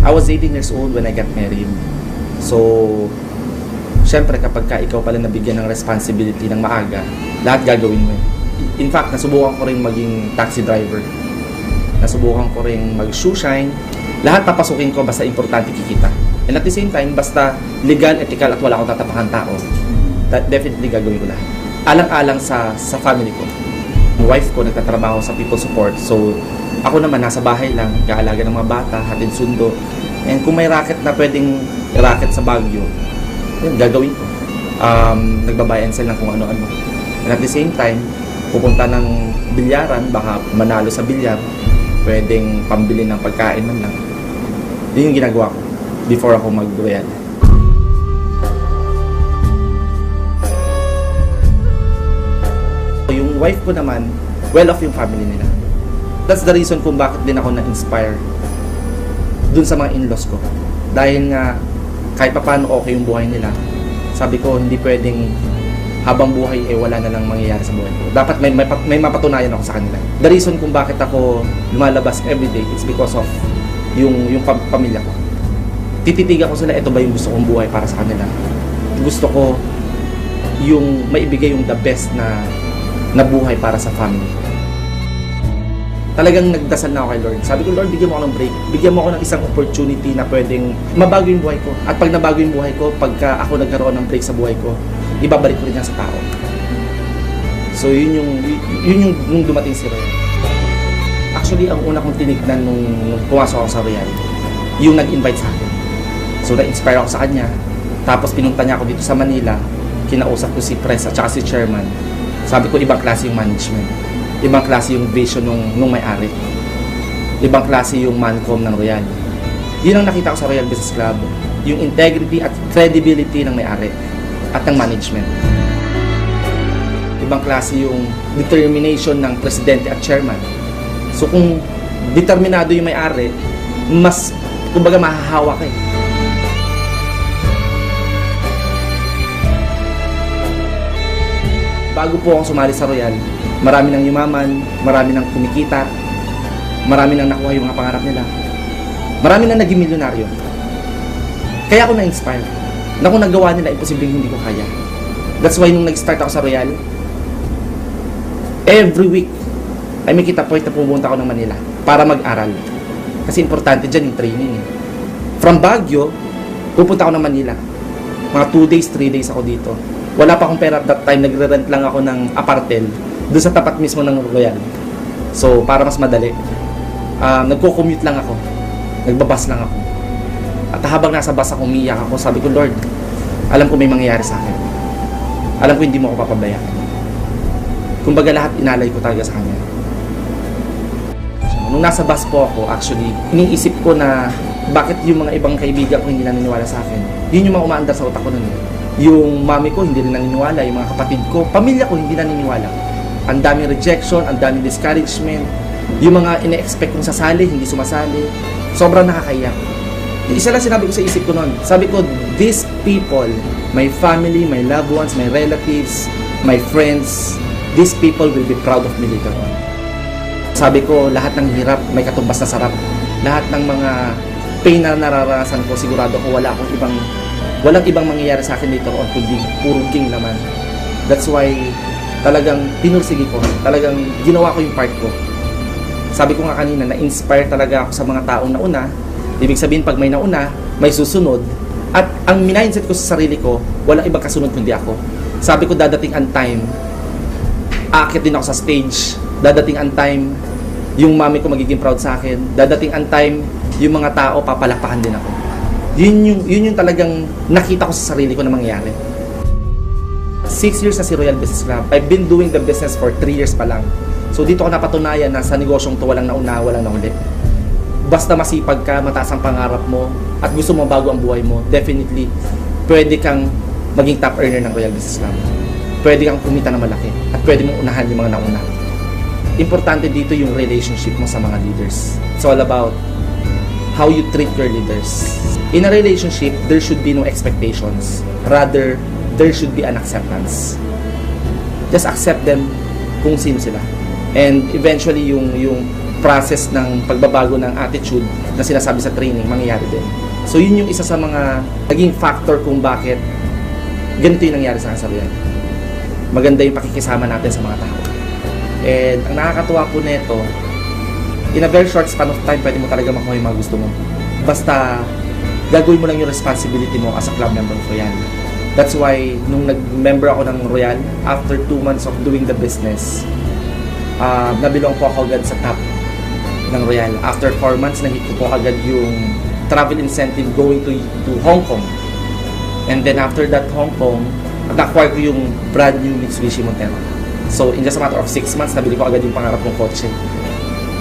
I was 18 years old when I got married. So, syempre kapag ka ikaw pala nabigyan ng responsibility ng maaga, lahat gagawin mo. In fact, nasubukan ko rin maging taxi driver. Nasubukan ko rin mag-shoe shine. Lahat papasukin ko basta importante kikita. And at the same time, basta legal, ethical at wala akong tatapakan tao, definitely gagawin ko lahat. Alang-alang sa family ko. Yung wife ko nagtatrabaho sa people support. So, ako naman nasa bahay lang, kaalaga ng mga bata, hatid sundo. And kung may racket na pwedeng racket sa Baguio, yun, gagawin ko. Nagbabuy and sell ng kung ano-ano. And at the same time, pupunta ng bilyaran, baka manalo sa bilyar, pwedeng pambili ng pagkain man lang. Yun yung ginagawa ko before ako mag-royal. Yung wife ko naman, well-off yung family nila. That's the reason kung bakit din ako na-inspire dun sa mga in-laws ko. Dahil nga, kahit pa paano okay yung buhay nila, sabi ko, hindi pwedeng habang buhay wala na lang mangyayari sa buhay ko. Dapat may mapatunayan ako sa kanila. The reason kung bakit ako lumalabas everyday, it's because of yung pamilya ko. Tititigan ko sila, ito ba yung gusto kong buhay para sa kanila? Gusto ko yung maibigay yung the best na buhay para sa family. Talagang nagdasal na ako kay Lord. Sabi ko, Lord, bigyan mo ako ng break. Bigyan mo ako ng isang opportunity na pwedeng mabago yung buhay ko. At pag nabago yung buhay ko, pagka ako nagkaroon ng break sa buhay ko, ibabalik ko rin yan sa tao. So, yun yung dumating si Royal. Actually, ang una kong tinignan nung pumasok ako sa Royal, yung nag-invite sa akin. So, na-inspire ako sa kanya. Tapos, pinunta niya ako dito sa Manila. Kinausap ko si Pres at saka si Chairman. Sabi ko, ibang klase yung management. Ibang klase yung vision nung may-ari. Ibang klase yung mancom ng Royal. Yun ang nakita ko sa Royal Business Club. Yung integrity at credibility ng may-ari at ng management. Ibang klase yung determination ng presidente at chairman. So kung determinado yung may-ari, mas, kumbaga, mahahawa ka eh. Bago po akong sumali sa Royal, marami nang yumaman, marami nang kumikita, marami nang nakuha yung mga pangarap nila. Marami nang naging milyonaryo. Kaya ako na-inspire. Na kung nagawa nila, imposibleng hindi ko kaya. That's why nung nag-start ako sa Royal, every week, ay may kita point na pumunta ako ng Manila para mag-aral. Kasi importante dyan yung training eh. From Baguio, pupunta ako ng Manila. Mga 2 days, 3 days ako dito. Wala pa akong pera at that time, nagre-rent lang ako ng apartel doon sa tapat mismo ng Royal. So, para mas madali, nagko-commute lang ako. Nagbabas lang ako. At habang nasa bus ako, umiyak ako, sabi ko, Lord, alam ko may mangyayari sa akin. Alam ko hindi mo ako papabayaan. Kumbaga lahat inalay ko talaga sa kanya. So, nung nasa bus po ako, actually, iniisip ko na bakit yung mga ibang kaibigan ko hindi naniniwala sa akin. Yun yung mga umaandar sa utak ko nun. Yung mami ko hindi rin naniniwala, yung mga kapatid ko, pamilya ko hindi naniniwala. Ang daming rejection, ang daming discouragement, yung mga ine-expect kong sasali, hindi sumasali. Sobrang nakakaiyak. Isa lang sinabi ko sa isip ko noon. Sabi ko, these people, my family, my loved ones, my relatives, my friends, these people will be proud of me later on. Sabi ko, lahat ng hirap, may katumbas na sarap. Lahat ng mga pain na nararanasan ko, sigurado ko walang ibang mangyayari sa akin later on, kundi puro gain naman. That's why, talagang pinursigi ko, talagang ginawa ko yung part ko. Sabi ko nga kanina, na-inspire talaga ako sa mga taong nauna. Ibig sabihin, pag may nauna, may susunod. At ang mindset ko sa sarili ko, walang ibang kasunod kundi ako. Sabi ko, dadating ang time, aakyat din ako sa stage. Dadating ang time, yung mami ko magiging proud sa akin. Dadating ang time, yung mga tao, papalakpakan din ako. Yun yung talagang nakita ko sa sarili ko na mangyayari. 6 years na si Royal Business Club. I've been doing the business for 3 years pa lang. So dito ko napatunayan na sa negosyong to walang nauna, walang nahuli. Basta masipag ka, mataas ang pangarap mo, at gusto mo bago ang buhay mo, definitely, pwede kang maging top earner ng Royal Business Club. Pwede kang kumita ng malaki, at pwede mong unahan yung mga nauna. Importante dito yung relationship mo sa mga leaders. It's all about how you treat your leaders. In a relationship, there should be no expectations. Rather, there should be an acceptance. Just accept them kung sino sila. And eventually, yung process ng pagbabago ng attitude na sinasabi sa training, mangyayari din. So yun yung isa sa mga naging factor kung bakit ganito yung nangyari sa Royal. Maganda yung pakikisama natin sa mga tao. And ang nakakatuwa po nito, in a very short span of time, pwede mo talaga makuha yung mga gusto mo. Basta gagawin mo lang yung responsibility mo as a club member of Royal. That's why, nung nag-member ako ng Royal, after 2 months of doing the business, nabilong po ako agad sa top ng Royal. After 4 months, nahit ko po agad yung travel incentive going to Hong Kong. And then after that Hong Kong, na-acquire ko yung brand new Mitsubishi Montero. So in just a matter of 6 months, nabili ko agad yung pangarap kong kotse.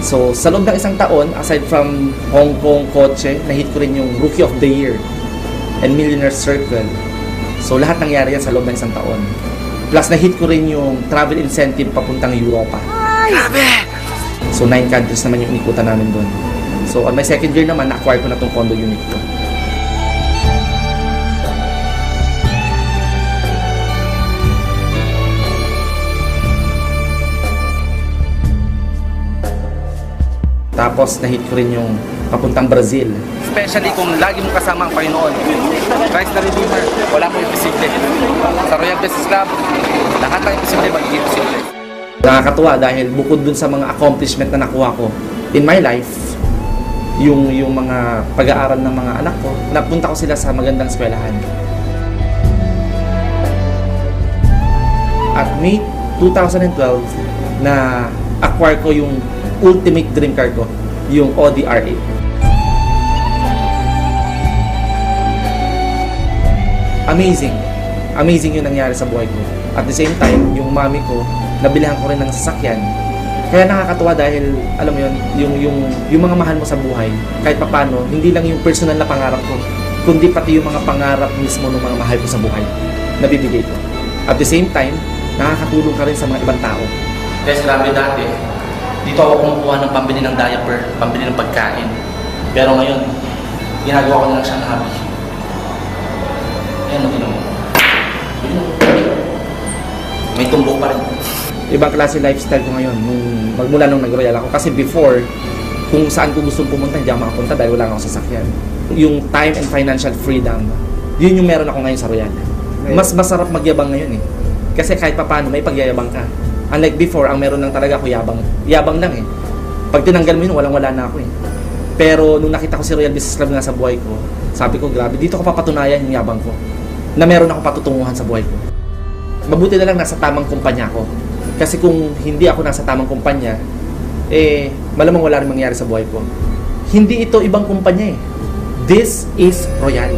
So sa loob ng 1 taon, aside from Hong Kong kotse, nahit ko rin yung Rookie of the Year and Millionaire Circle. So lahat nangyari yan sa loob ng 1 taon. Plus nahit ko rin yung travel incentive papuntang Europa. Grabe! So 9 countries naman yung inikutan namin doon. So on my second year naman, na-acquire ko na tong condo unit ko. Tapos nahit ko rin yung papuntang Brazil. Especially kung lagi mong kasama ang Panginoon. Christ the Redeemer, wala mo imposible. Sa Royal Business Club, lahat ng imposible magiging posible. Nakakatuwa dahil bukod dun sa mga accomplishment na nakuha ko in my life, yung mga pag-aaral ng mga anak ko, napunta ko sila sa magandang eskwelahan. At May 2012, na acquire ko yung ultimate dream car ko, yung Audi R8. Amazing. Amazing yung nangyari sa buhay ko. At the same time, yung mami ko, nabilihan ko rin ng sasakyan. Kaya nakakatuwa dahil, alam mo yun, yung mga mahal mo sa buhay, kahit papano, hindi lang yung personal na pangarap ko, kundi pati yung mga pangarap mismo ng mga mahal ko sa buhay, nabibigay ko. At the same time, nakakatulong ka rin sa mga ibang tao. Kasi grabe dati, dito ako kumukuha ng pambili ng diaper, pambili ng pagkain. Pero ngayon, ginagawa ko na lang siyang hobby. Ayan, mo. May tumbok pa rin. Ibang klase lifestyle ko ngayon, magmula nung nag-royal ako. Kasi before, kung saan ko gustong pumunta, hindi ako makapunta dahil wala akong sasakyan. Yung time and financial freedom, yun yung meron ako ngayon sa royal. Mas masarap magyabang ngayon eh. Kasi kahit papaano, may pagyayabang ka. Unlike before, ang meron lang talaga ako yabang. Yabang lang eh. Pag tinanggal mo yun, walang-wala na ako eh. Pero nung nakita ko si Royal Business Club nga sa buhay ko, sabi ko, grabe, dito ko papatunayan yung yabang ko. Na meron ako patutunguhan sa buhay ko. Mabuti na lang nasa tamang kumpanya ko. Kasi kung hindi ako nasa tamang kumpanya, malamang wala rin mangyari sa buhay ko. Hindi ito ibang kumpanya eh. This is Royal.